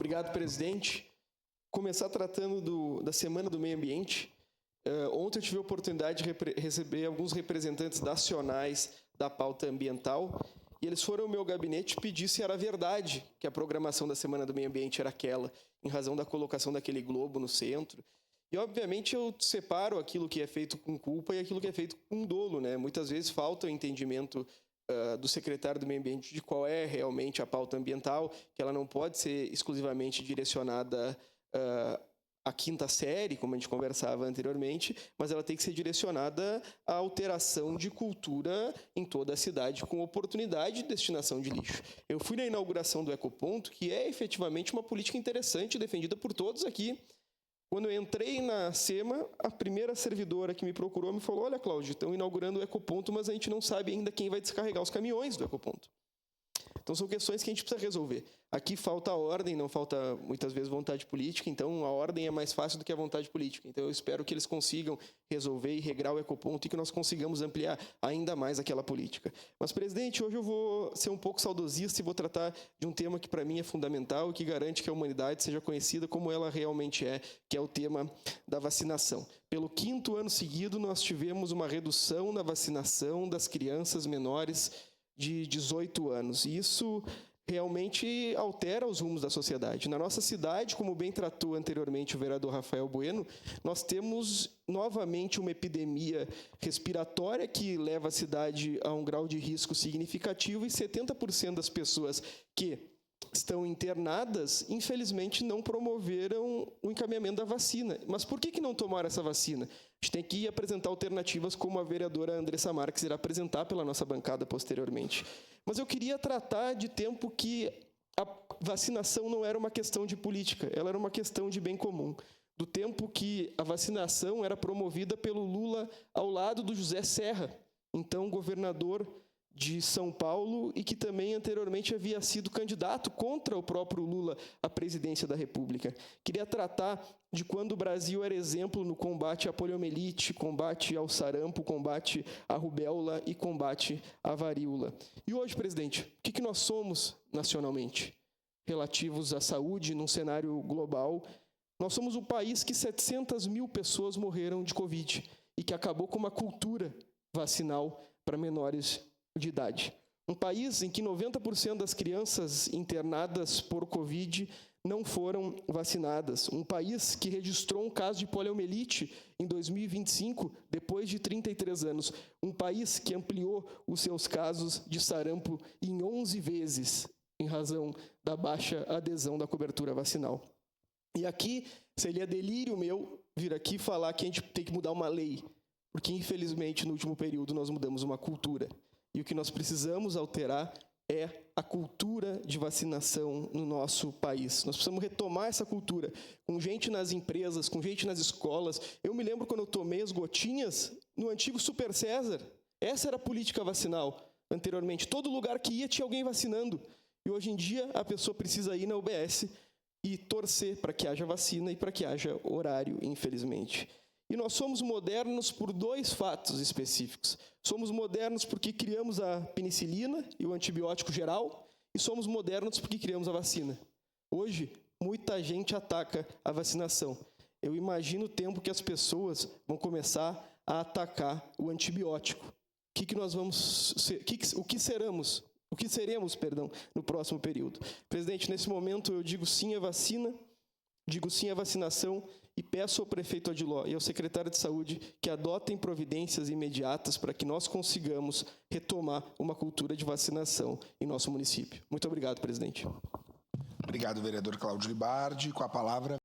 Obrigado, presidente. Começar tratando da Semana do Meio Ambiente. Ontem eu tive a oportunidade de receber alguns representantes nacionais da pauta ambiental e eles foram ao meu gabinete pedir se era verdade que a programação da Semana do Meio Ambiente era aquela, em razão da colocação daquele globo no centro. E, obviamente, eu separo aquilo que é feito com culpa e aquilo que é feito com dolo, né? Muitas vezes falta o entendimento do secretário do Meio Ambiente de qual é realmente a pauta ambiental, que ela não pode ser exclusivamente direcionada à quinta série, como a gente conversava anteriormente, mas ela tem que ser direcionada à alteração de cultura em toda a cidade, com oportunidade de destinação de lixo. Eu fui na inauguração do Ecoponto, que é efetivamente uma política interessante, defendida por todos aqui. Quando eu entrei na SEMA, a primeira servidora que me procurou me falou: olha, Cláudio, estão inaugurando o Ecoponto, mas a gente não sabe ainda quem vai descarregar os caminhões do Ecoponto. Então, são questões que a gente precisa resolver. Aqui falta ordem, não falta, muitas vezes, vontade política, então a ordem é mais fácil do que a vontade política. Então, eu espero que eles consigam resolver e regrar o Ecoponto e que nós consigamos ampliar ainda mais aquela política. Mas, presidente, hoje eu vou ser um pouco saudosista e vou tratar de um tema que, para mim, é fundamental e que garante que a humanidade seja conhecida como ela realmente é, que é o tema da vacinação. Pelo 5º ano seguido, nós tivemos uma redução na vacinação das crianças menores de 18 anos. E isso realmente altera os rumos da sociedade. Na nossa cidade, como bem tratou anteriormente o vereador Rafael Bueno, nós temos novamente uma epidemia respiratória que leva a cidade a um grau de risco significativo e 70% das pessoas que estão internadas, infelizmente, não promoveram o encaminhamento da vacina. Mas por que não tomaram essa vacina? A gente tem que apresentar alternativas, como a vereadora Andressa Marques irá apresentar pela nossa bancada posteriormente. Mas eu queria tratar de tempo que a vacinação não era uma questão de política, ela era uma questão de bem comum. Do tempo que a vacinação era promovida pelo Lula ao lado do José Serra, então governador de São Paulo, e que também anteriormente havia sido candidato contra o próprio Lula à presidência da República. Queria tratar de quando o Brasil era exemplo no combate à poliomielite, combate ao sarampo, combate à rubéola e combate à varíola. E hoje, presidente, o que nós somos nacionalmente? Relativos à saúde, num cenário global, nós somos um país que 700 mil pessoas morreram de Covid e que acabou com uma cultura vacinal para menores de idade. Um país em que 90% das crianças internadas por Covid não foram vacinadas. Um país que registrou um caso de poliomielite em 2025, depois de 33 anos. Um país que ampliou os seus casos de sarampo em 11 vezes, em razão da baixa adesão da cobertura vacinal. E aqui, seria delírio meu vir aqui falar que a gente tem que mudar uma lei, porque, infelizmente, no último período, nós mudamos uma cultura. E o que nós precisamos alterar é a cultura de vacinação no nosso país. Nós precisamos retomar essa cultura, com gente nas empresas, com gente nas escolas. Eu me lembro quando eu tomei as gotinhas no antigo Super César. Essa era a política vacinal anteriormente. Todo lugar que ia tinha alguém vacinando. E hoje em dia a pessoa precisa ir na UBS e torcer para que haja vacina e para que haja horário, infelizmente. E nós somos modernos por 2 fatos específicos. Somos modernos porque criamos a penicilina e o antibiótico geral, e somos modernos porque criamos a vacina. Hoje, muita gente ataca a vacinação. Eu imagino o tempo que as pessoas vão começar a atacar o antibiótico. O que nós vamos ser, o que seremos, no próximo período. Presidente, nesse momento eu digo sim à vacina, digo sim à vacinação e peço ao prefeito Odiló e ao secretário de Saúde que adotem providências imediatas para que nós consigamos retomar uma cultura de vacinação em nosso município. Muito obrigado, presidente. Obrigado, vereador Cláudio Libardi. Com a palavra...